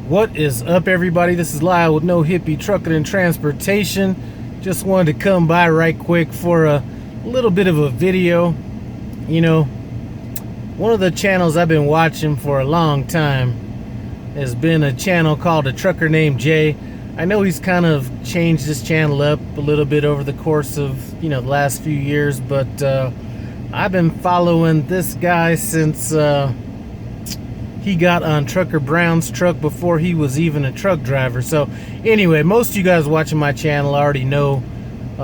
What is up, everybody? This is Lyle with No Hippie Trucking and Transportation. Just wanted to come by right quick for a little bit of a video. You know, one of the channels I've been watching for a long time has been a channel called Atruckernamedjay. I know he's kind of changed his channel up a little bit over the course of, the last few years, but I've been following this guy since he got on Trucker Brown's truck before he was even a truck driver. So anyway, most of you guys watching my channel already know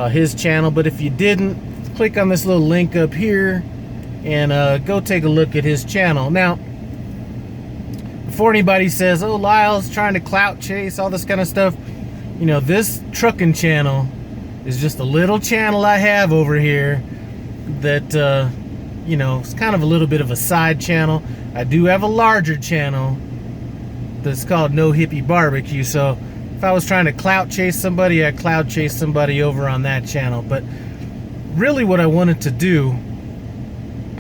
his channel, but if you didn't, click on this little link up here and go take a look at his channel. Now, before anybody says, oh, Lyle's trying to clout chase, all this kind of stuff, this trucking channel is just a little channel I have over here that it's kind of a little bit of a side channel. I do have a larger channel that's called No Hippie Barbecue, so if I was trying to clout chase somebody, I'd clout chase somebody over on that channel. But really what I wanted to do,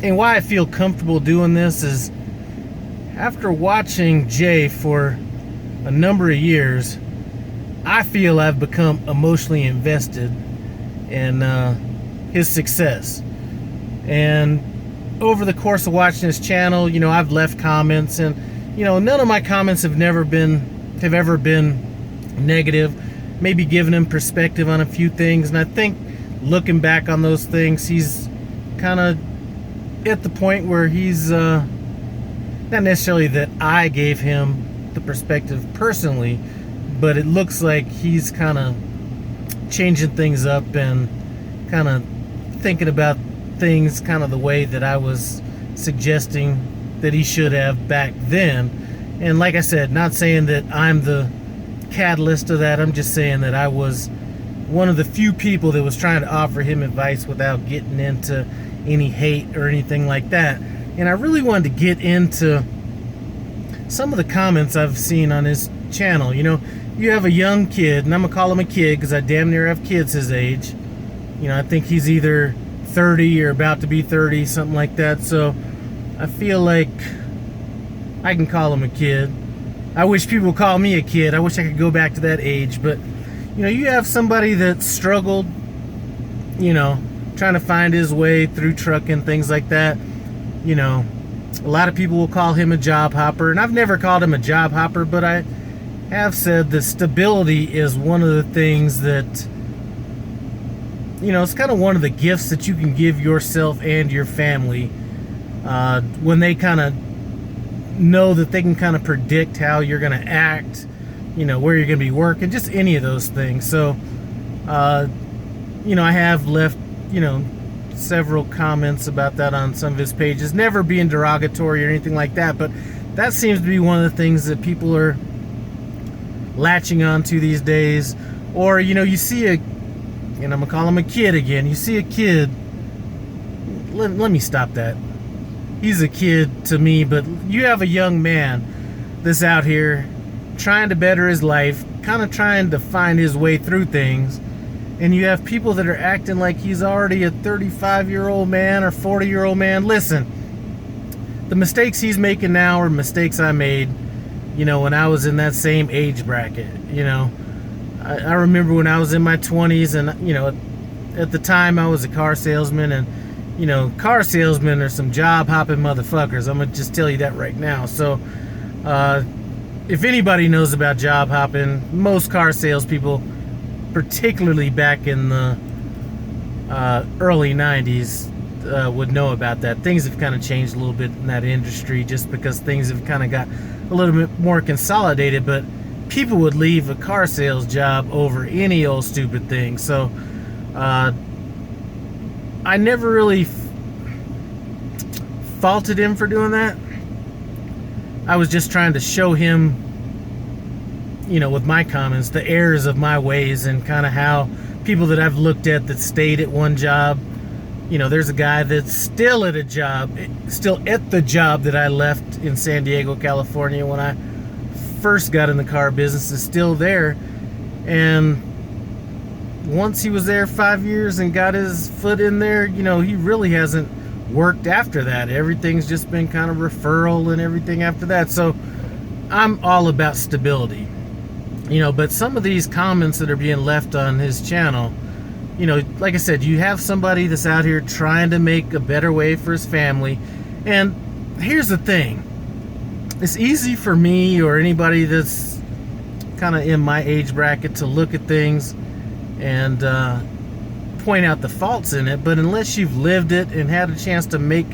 and why I feel comfortable doing this, is after watching Jay for a number of years, I feel I've become emotionally invested in his success. And over the course of watching his channel, I've left comments, and none of my comments have ever been negative. Maybe giving him perspective on a few things, and I think looking back on those things, he's kind of at the point where he's not necessarily that I gave him the perspective personally, but it looks like he's kind of changing things up and kind of thinking about things kind of the way that I was suggesting that he should have back then. And like I said, not saying that I'm the catalyst of that. I'm just saying that I was one of the few people that was trying to offer him advice without getting into any hate or anything like that. And I really wanted to get into some of the comments I've seen on his channel. You have a young kid, and I'm gonna call him a kid because I damn near have kids his age. I think he's either 30 or about to be 30, something like that. So I feel like I can call him a kid. I wish people would call me a kid. I wish I could go back to that age. But you have somebody that struggled, trying to find his way through trucking, things like that. A lot of people will call him a job hopper, and I've never called him a job hopper, but I have said that stability is one of the things that it's kind of one of the gifts that you can give yourself and your family when they kind of know that they can kind of predict how you're going to act, where you're going to be working, just any of those things. So, I have left, several comments about that on some of his pages, never being derogatory or anything like that, but that seems to be one of the things that people are latching on to these days. Or, you see and I'm gonna call him a kid again. You see a kid, let me stop that. He's a kid to me, but you have a young man that's out here trying to better his life, kind of trying to find his way through things, and you have people that are acting like he's already a 35-year-old man or 40-year-old man. Listen, the mistakes he's making now are mistakes I made, when I was in that same age bracket. I remember when I was in my 20s, and at the time I was a car salesman, and car salesmen are some job hopping motherfuckers. I'm gonna just tell you that right now. So if anybody knows about job hopping, most car salespeople, particularly back in the early 90s, would know about that. Things have kind of changed a little bit in that industry just because things have kind of got a little bit more consolidated, but people would leave a car sales job over any old stupid thing. So I never really faulted him for doing that. I was just trying to show him, with my comments, the errors of my ways, and kind of how people that I've looked at that stayed at one job. There's a guy that's still at the job that I left in San Diego, California when I first got in the car business, is still there. And once he was there 5 years and got his foot in there, he really hasn't worked after that. Everything's just been kind of referral and everything after that. So I'm all about stability, but some of these comments that are being left on his channel, like I said, you have somebody that's out here trying to make a better way for his family. And here's the thing. It's easy for me or anybody that's kind of in my age bracket to look at things and point out the faults in it, but unless you've lived it and had a chance to make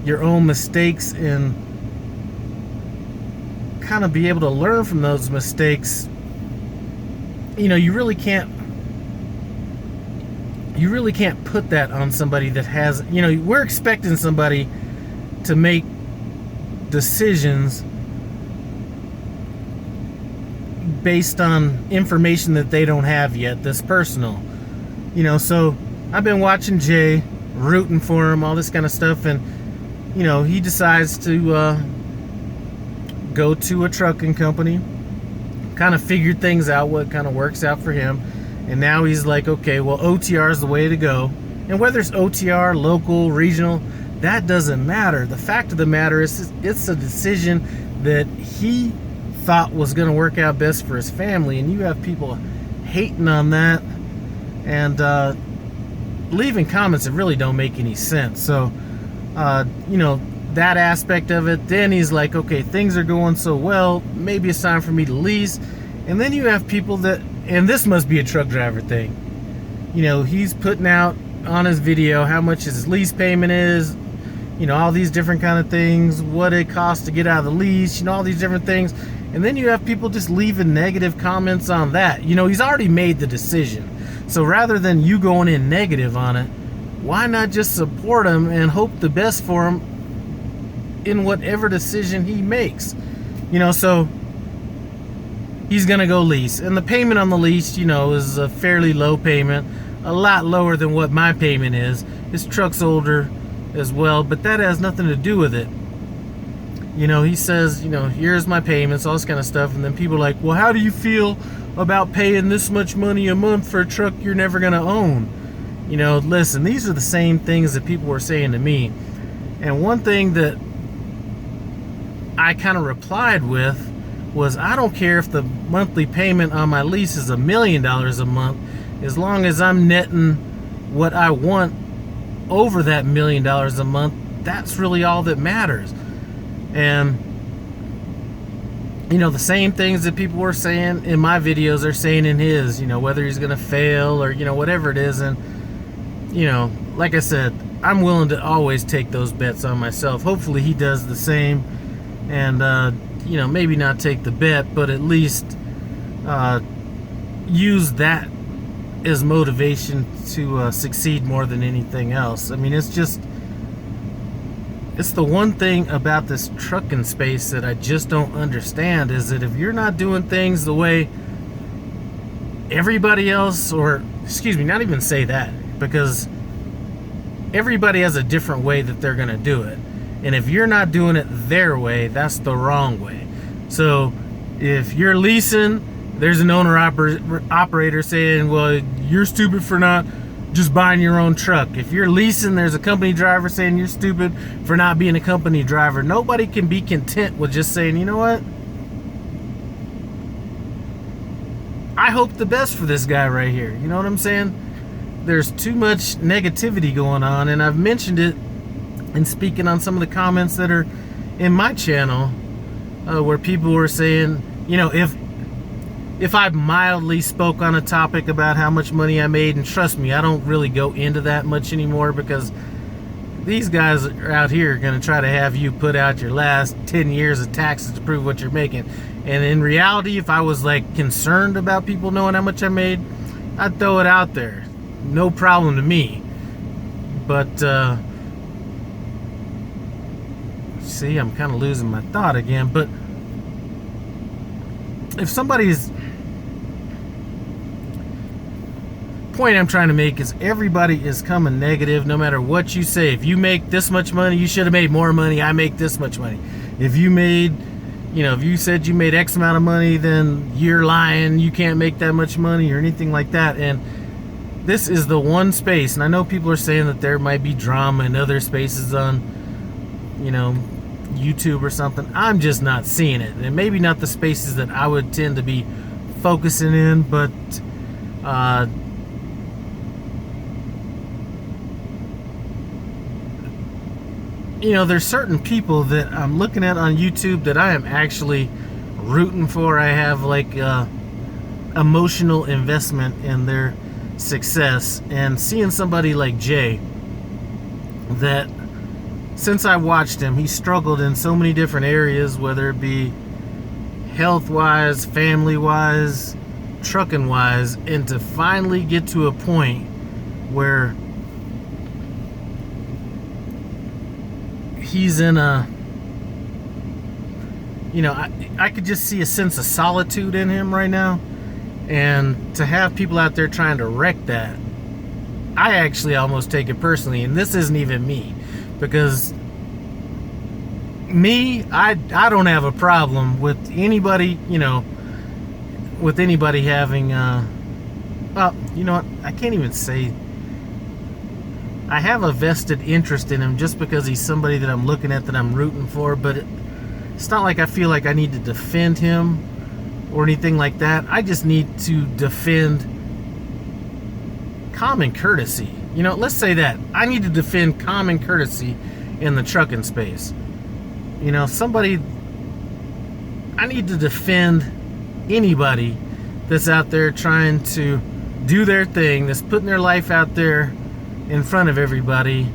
your own mistakes and kind of be able to learn from those mistakes, you really can't put that on somebody that has, we're expecting somebody to make decisions based on information that they don't have yet, that's personal. So I've been watching Jay, rooting for him, all this kind of stuff, and he decides to go to a trucking company, kind of figured things out, what kind of works out for him, and now he's like, okay, well, OTR is the way to go. And whether it's OTR, local, regional, that doesn't matter. The fact of the matter is, it's a decision that he thought was going to work out best for his family, and you have people hating on that and leaving comments that really don't make any sense. So that aspect of it. Then he's like, okay, things are going so well, maybe it's time for me to lease. And then you have people that, and this must be a truck driver thing, he's putting out on his video how much his lease payment is, all these different kind of things, what it costs to get out of the lease, all these different things. And then you have people just leaving negative comments on that. He's already made the decision. So rather than you going in negative on it, why not just support him and hope the best for him in whatever decision he makes? So he's gonna go lease, and the payment on the lease, is a fairly low payment, a lot lower than what my payment is. His truck's older as well, but that has nothing to do with it. He says, here's my payments, all this kind of stuff, and then people are like, well, how do you feel about paying this much money a month for a truck you're never gonna own? Listen, these are the same things that people were saying to me. And one thing that I kind of replied with was, I don't care if the monthly payment on my lease is $1 million a month, as long as I'm netting what I want over that $1 million a month. That's really all that matters. And the same things that people were saying in my videos are saying in his, whether he's gonna fail or whatever it is. And like I said, I'm willing to always take those bets on myself. Hopefully he does the same, and maybe not take the bet, but at least use that as motivation to succeed more than anything else. I mean, it's the one thing about this trucking space that I just don't understand, is that if you're not doing things the way everybody else, or excuse me, not even say that, because everybody has a different way that they're gonna do it. And if you're not doing it their way, that's the wrong way. So if you're leasing, there's an owner-operator saying, well, you're stupid for not just buying your own truck. If you're leasing, there's a company driver saying you're stupid for not being a company driver. Nobody can be content with just saying, you know what? I hope the best for this guy right here. You know what I'm saying? There's too much negativity going on, and I've mentioned it in speaking on some of the comments that are in my channel, where people were saying, if I mildly spoke on a topic about how much money I made, and trust me, I don't really go into that much anymore, because these guys out here are going to try to have you put out your last 10 years of taxes to prove what you're making. And in reality, if I was like concerned about people knowing how much I made, I'd throw it out there. No problem to me. But see, I'm kind of losing my thought again. But if somebody's point I'm trying to make is, everybody is coming negative no matter what you say. If you make this much money, you should have made more money. I make this much money. If you made, if you said you made X amount of money, then you're lying. You can't make that much money or anything like that. And this is the one space, and I know people are saying that there might be drama in other spaces on, YouTube or something, I'm just not seeing it. And maybe not the spaces that I would tend to be focusing in, but there's certain people that I'm looking at on YouTube that I am actually rooting for. I have like emotional investment in their success, and seeing somebody like Jay, that since I watched him, he struggled in so many different areas, whether it be health-wise, family-wise, trucking-wise, and to finally get to a point where he's in a, I could just see a sense of solitude in him right now. And to have people out there trying to wreck that, I actually almost take it personally. And this isn't even me, because I don't have a problem with anybody, with anybody having, well, you know what, I can't even say I have a vested interest in him just because he's somebody that I'm looking at, that I'm rooting for, but it's not like I feel like I need to defend him or anything like that. I just need to defend common courtesy. Let's say that. I need to defend common courtesy in the trucking space. I need to defend anybody that's out there trying to do their thing, that's putting their life out there in front of everybody,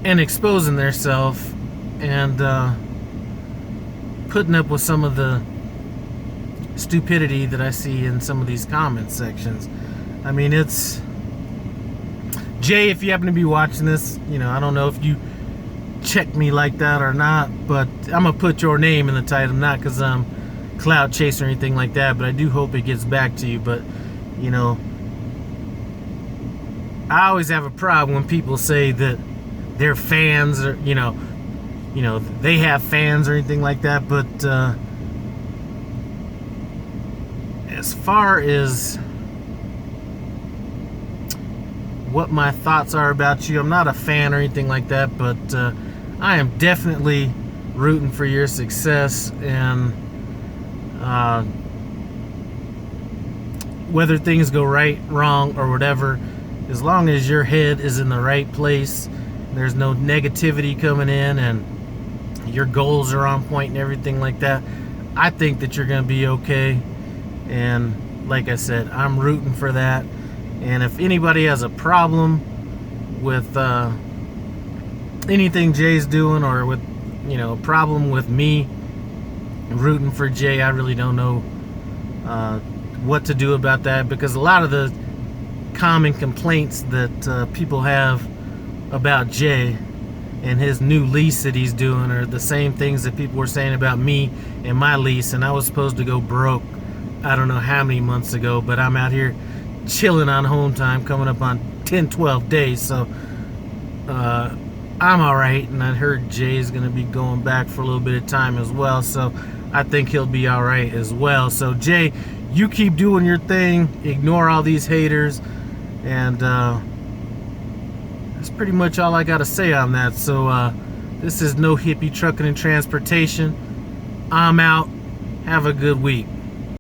and exposing themselves, and putting up with some of the stupidity that I see in some of these comment sections. I mean, it's Jay, if you happen to be watching this, I don't know if you check me like that or not, but I'm gonna put your name in the title, not because I'm clout chase or anything like that, but I do hope it gets back to you. But I always have a problem when people say that they're fans, or they have fans or anything like that. But as far as what my thoughts are about you, I'm not a fan or anything like that, but I am definitely rooting for your success. And whether things go right, wrong, or whatever, as long as your head is in the right place, there's no negativity coming in, and your goals are on point and everything like that, I think that you're going to be okay. And like I said, I'm rooting for that. And if anybody has a problem with anything Jay's doing, or with a problem with me rooting for Jay, I really don't know what to do about that, because a lot of the common complaints that people have about Jay and his new lease that he's doing are the same things that people were saying about me and my lease. And I was supposed to go broke I don't know how many months ago, but I'm out here chilling on home time, coming up on 10-12 days, so I'm alright. And I heard Jay's gonna be going back for a little bit of time as well, so I think he'll be alright as well. So Jay, you keep doing your thing, ignore all these haters, and that's pretty much all I gotta say on that. So this is No Hippie Trucking and Transportation. I'm out. Have a good week.